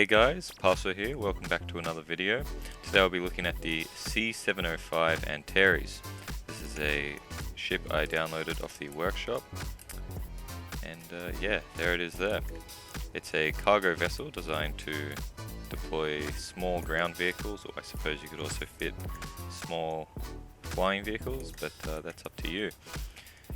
Hey guys, Paso here, welcome back to another video. Today I'll be looking at the C-705 Antares. This is a ship I downloaded off the workshop, and yeah, there it is there. It's a cargo vessel designed to deploy small ground vehicles, or I suppose you could also fit small flying vehicles, but that's up to you.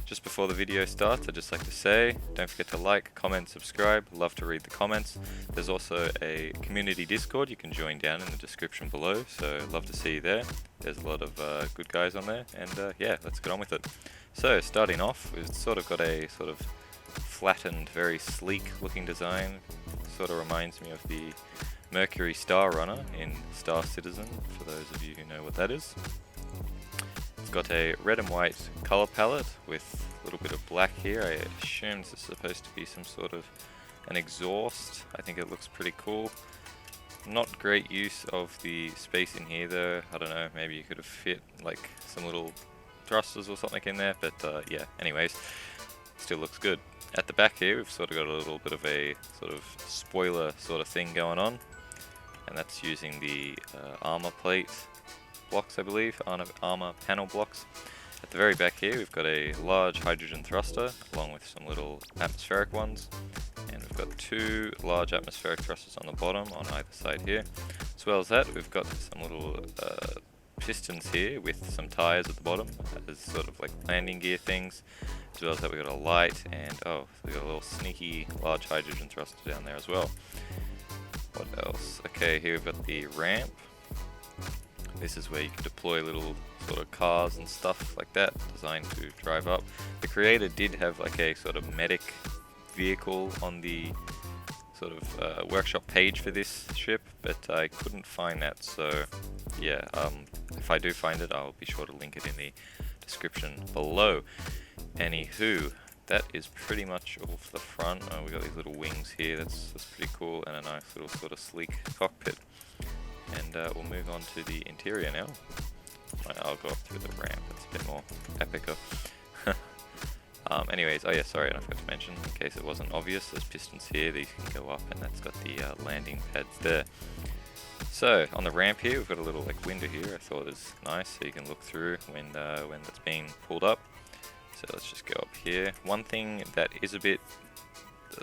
Just before the video starts, I'd just like to say, don't forget to like, comment, subscribe. Love to read the comments. There's also a community Discord you can join down in the description below, so love to see you there. There's a lot of good guys on there, and yeah, let's get on with it. So, starting off, we've sort of got a sort of flattened, very sleek looking design. Sort of reminds me of the Mercury Star Runner in Star Citizen, for those of you who know what that is. It's got a red and white color palette with a little bit of black here. I assume this is supposed to be some sort of an exhaust. I think it looks pretty cool. Not great use of the space in here though. I don't know, maybe you could have fit like some little thrusters or something in there, but yeah, anyways, still looks good. At the back here we've sort of got a little bit of a sort of spoiler sort of thing going on, and that's using the armor plate blocks, I believe, armor panel blocks. At the very back here we've got a large hydrogen thruster along with some little atmospheric ones, and we've got two large atmospheric thrusters on the bottom on either side here. As well as that, we've got some little pistons here with some tires at the bottom as sort of like landing gear things. As well as that, we've got a light, and oh, we've got a little sneaky large hydrogen thruster down there as well. What else? Okay, here we've got the ramp. This is where you can deploy little sort of cars and stuff like that, designed to drive up. The creator did have like a sort of medic vehicle on the sort of workshop page for this ship, but I couldn't find that, so yeah, if I do find it, I'll be sure to link it in the description below. Anywho, that is pretty much all for the front. Oh, we got these little wings here, that's pretty cool, and a nice little sort of sleek cockpit. And we'll move on to the interior now. I'll go up through the ramp, it's a bit more epic. Anyways, oh yeah, sorry, I forgot to mention, in case it wasn't obvious, there's pistons here, these can go up, and that's got the landing pads there. So, on the ramp here, we've got a little like window here. I thought it was nice, so you can look through when it's being pulled up. So let's just go up here. One thing that is a bit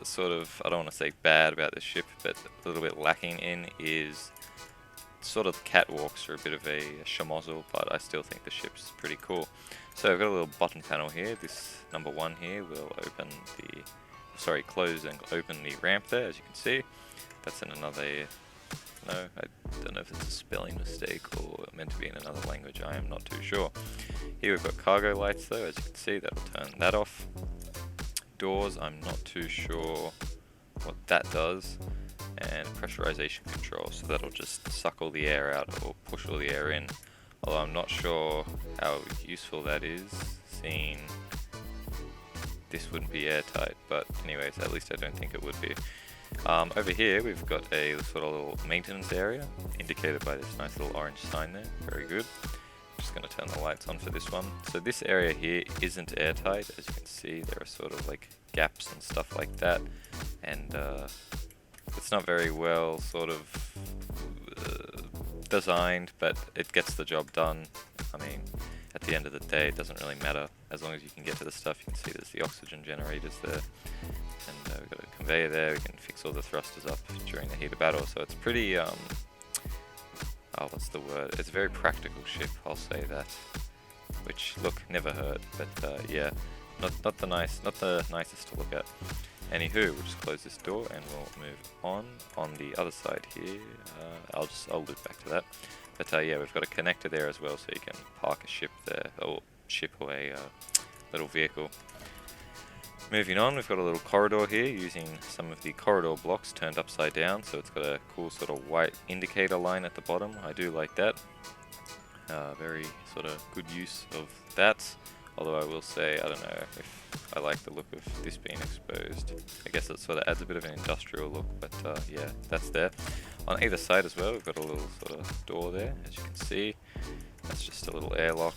sort of, I don't want to say bad about this ship, but a little bit lacking in is sort of the catwalks are a bit of a schmozzle, but I still think the ship's pretty cool. So I've got a little button panel here. This number 1 here will open the, close and open the ramp there, as you can see. That's in another, no, I don't know if it's a spelling mistake or meant to be in another language, I am not too sure. Here we've got cargo lights though, as you can see, that'll turn that off. Doors, I'm not too sure what that does. And pressurization control, so that'll just suck all the air out or push all the air in, although I'm not sure how useful that is, seeing this wouldn't be airtight, but anyways, at least I don't think it would be. Over here we've got a sort of little maintenance area indicated by this nice little orange sign there, very good. Just going to turn the lights on for this one. So this area here isn't airtight, as you can see there are sort of like gaps and stuff like that, and it's not very well sort of designed, but it gets the job done. I mean, at the end of the day, it doesn't really matter. As long as you can get to the stuff, you can see there's the oxygen generators there. And we've got a conveyor there, we can fix all the thrusters up during the heat of battle. So it's pretty, oh, what's the word? It's a very practical ship, I'll say that. Which, look, never hurt, but yeah, not the nicest to look at. Anywho, we'll just close this door and we'll move on. On the other side here, I'll loop back to that. But yeah, we've got a connector there as well, so you can park a ship there, or ship or a little vehicle. Moving on, we've got a little corridor here using some of the corridor blocks turned upside down, so it's got a cool sort of white indicator line at the bottom. I do like that. Very sort of good use of that. Although I will say, I don't know if I like the look of this being exposed. I guess it sort of adds a bit of an industrial look, but yeah, that's there. On either side as well, we've got a little sort of door there, as you can see. That's just a little airlock.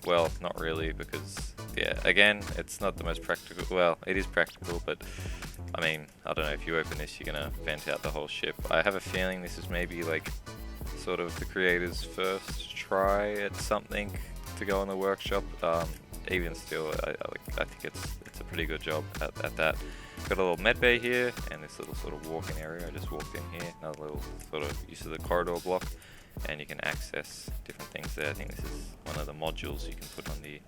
Well, not really, because yeah, again, it's not the most practical. Well, it is practical, but I mean, I don't know, if you open this, you're gonna vent out the whole ship. I have a feeling this is maybe like sort of the creator's first try at something to go in the workshop. Even still, I think it's a pretty good job at that. Got a little med bay here, and this little sort of walk-in area. I just walked in here. Another little sort of use of the corridor block, and you can access different things there. I think this is one of the modules you can put on the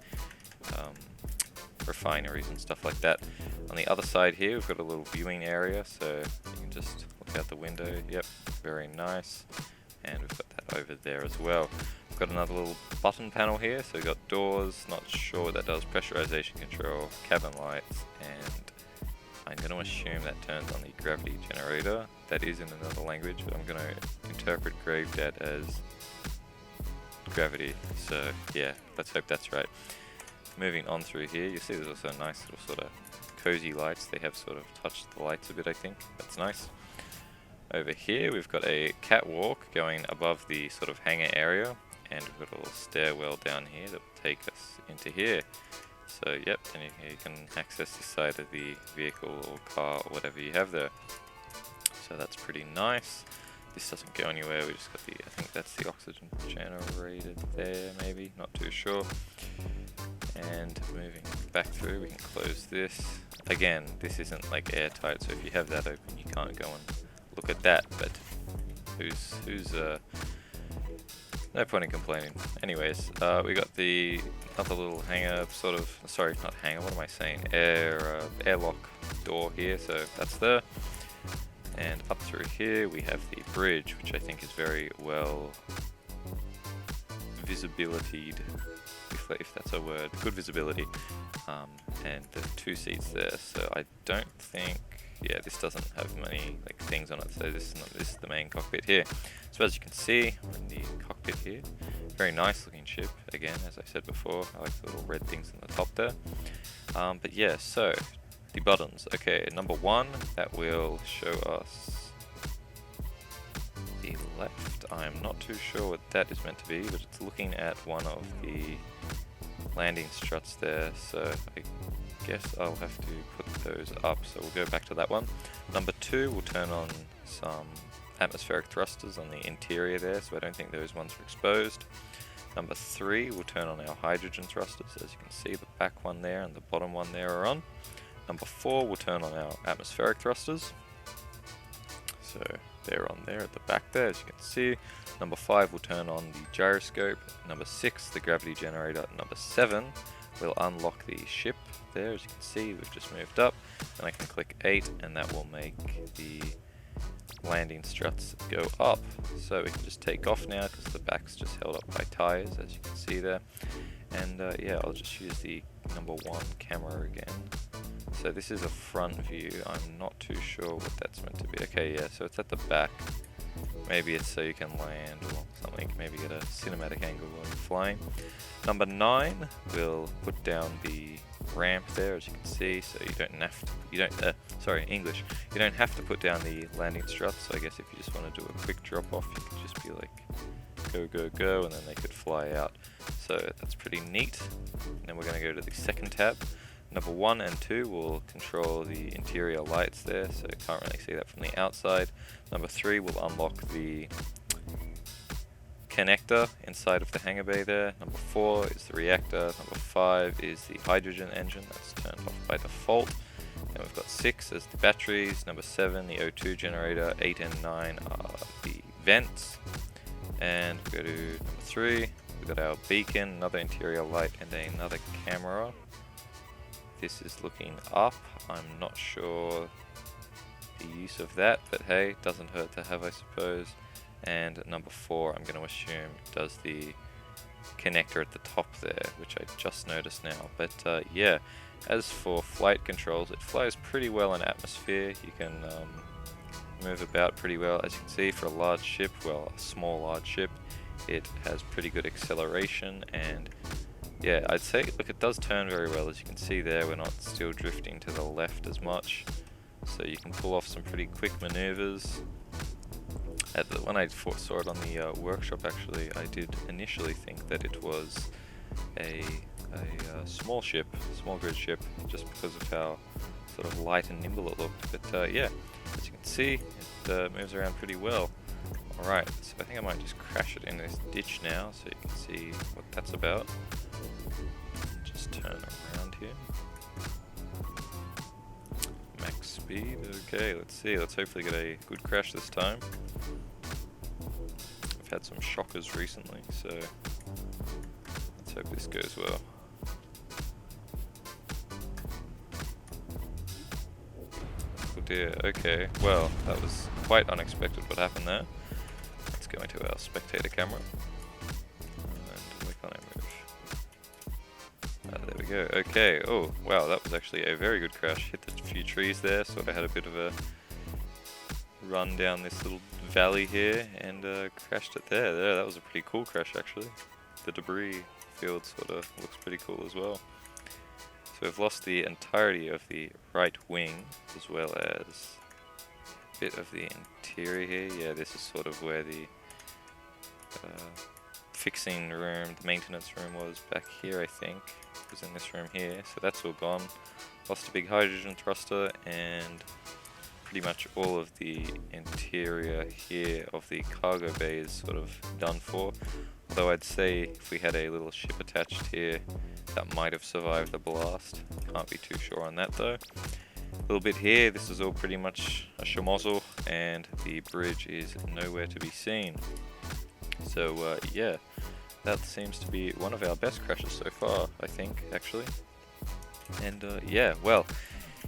refineries and stuff like that. On the other side here, we've got a little viewing area, so you can just look out the window. Yep, very nice. And we've got that over there as well. We've got another little button panel here, so we've got doors, not sure what that does, pressurization control, cabin lights, and I'm going to assume that turns on the gravity generator. That is in another language, but I'm going to interpret Gravedead as gravity. So yeah, let's hope that's right. Moving on through here, you see there's also a nice little sort of cozy lights. They have sort of touched the lights a bit, I think. That's nice. Over here we've got a catwalk going above the sort of hangar area, and we've got a little stairwell down here that will take us into here. So yep, and you can access this side of the vehicle or car or whatever you have there. So that's pretty nice. This doesn't go anywhere, we just got the, I think that's the oxygen generator there maybe, not too sure. And moving back through, we can close this. Again, this isn't like airtight, so if you have that open you can't go and look at that, but no point in complaining. Anyways, we got the other little hangar, sort of, sorry, not hangar, what am I saying? Airlock door here, so that's there. And up through here we have the bridge, which I think is very well visibilitied, if that's a word, good visibility. And the 2 seats there, so I don't think, yeah, this doesn't have many like things on it, so this is the main cockpit here. So as you can see, we're in the cockpit here. Very nice looking ship, again, as I said before. I like the little red things on the top there. But yeah, so the buttons. Okay, number 1, that will show us the left. I'm not too sure what that is meant to be, but it's looking at one of the landing struts there, so I guess I'll have to put those up, so we'll go back to that one. Number 2, we'll turn on some atmospheric thrusters on the interior there, so I don't think those ones are exposed. Number 3, we'll turn on our hydrogen thrusters. As you can see, the back one there and the bottom one there are on. Number 4, we'll turn on our atmospheric thrusters. So they're on there at the back there, as you can see. Number 5, we'll turn on the gyroscope. Number 6, the gravity generator. Number 7, we'll unlock the ship there, as you can see, we've just moved up. Then I can click 8, and that will make the landing struts go up. So we can just take off now, because the back's just held up by tires, as you can see there. And yeah, I'll just use the number 1 camera again. So this is a front view. I'm not too sure what that's meant to be. Okay, yeah, so it's at the back. Maybe it's so you can land or something, maybe get a cinematic angle while you're flying. Number 9, we'll put down the ramp there, as you can see, so you don't have to, you don't have to put down the landing struts. So I guess if you just want to do a quick drop off, you could just be like go go go, and then they could fly out. So that's pretty neat. And then we're going to go to the second tab. Number 1 and 2 will control the interior lights there, so you can't really see that from the outside. Number 3 will unlock the connector inside of the hangar bay there. Number 4 is the reactor. Number 5 is the hydrogen engine, that's turned off by default. Then we've got 6 as the batteries. Number 7, the O2 generator. 8 and 9 are the vents. And we go to number 3, we've got our beacon, another interior light, and another camera. This is looking up. I'm not sure the use of that, but hey, doesn't hurt to have, I suppose. And number 4, I'm going to assume, does the connector at the top there, which I just noticed now. But yeah, as for flight controls, it flies pretty well in atmosphere. You can move about pretty well. As you can see, for a large ship, well, a small large ship, it has pretty good acceleration. And yeah, I'd say, look, it does turn very well. As you can see there, we're not still drifting to the left as much, so you can pull off some pretty quick maneuvers. When I saw it on the workshop, actually, I did initially think that it was a a small ship, small grid ship, just because of how sort of light and nimble it looked. But yeah, as you can see, it moves around pretty well. Alright, so I think I might just crash it in this ditch now so you can see what that's about. Just turn around here. Max speed, okay, let's see, let's hopefully get a good crash this time. I've had some shockers recently, so let's hope this goes well. Oh dear, okay, well, that was quite unexpected what happened there. Let's go into our spectator camera and where can I move? There we go. Okay. Oh wow, that was actually a very good crash. Hit a few trees there, sort of had a bit of a run down this little valley here and crashed it there. There, that was a pretty cool crash actually. The debris field sort of looks pretty cool as well. So we've lost the entirety of the right wing as well as a bit of the interior here. Yeah, this is sort of where the fixing room, the maintenance room was back here, I think. It was in this room here, so that's all gone. Lost a big hydrogen thruster and pretty much all of the interior here of the cargo bay is sort of done for. Although I'd say if we had a little ship attached here, that might have survived the blast. Can't be too sure on that though. A little bit here, this is all pretty much a schmozzle, and the bridge is nowhere to be seen. So yeah, that seems to be one of our best crashes so far, I think, actually. And yeah, well,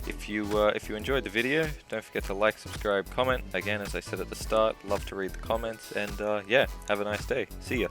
if you enjoyed the video, don't forget to like, subscribe, comment. Again, as I said at the start, love to read the comments, and yeah, have a nice day. See ya.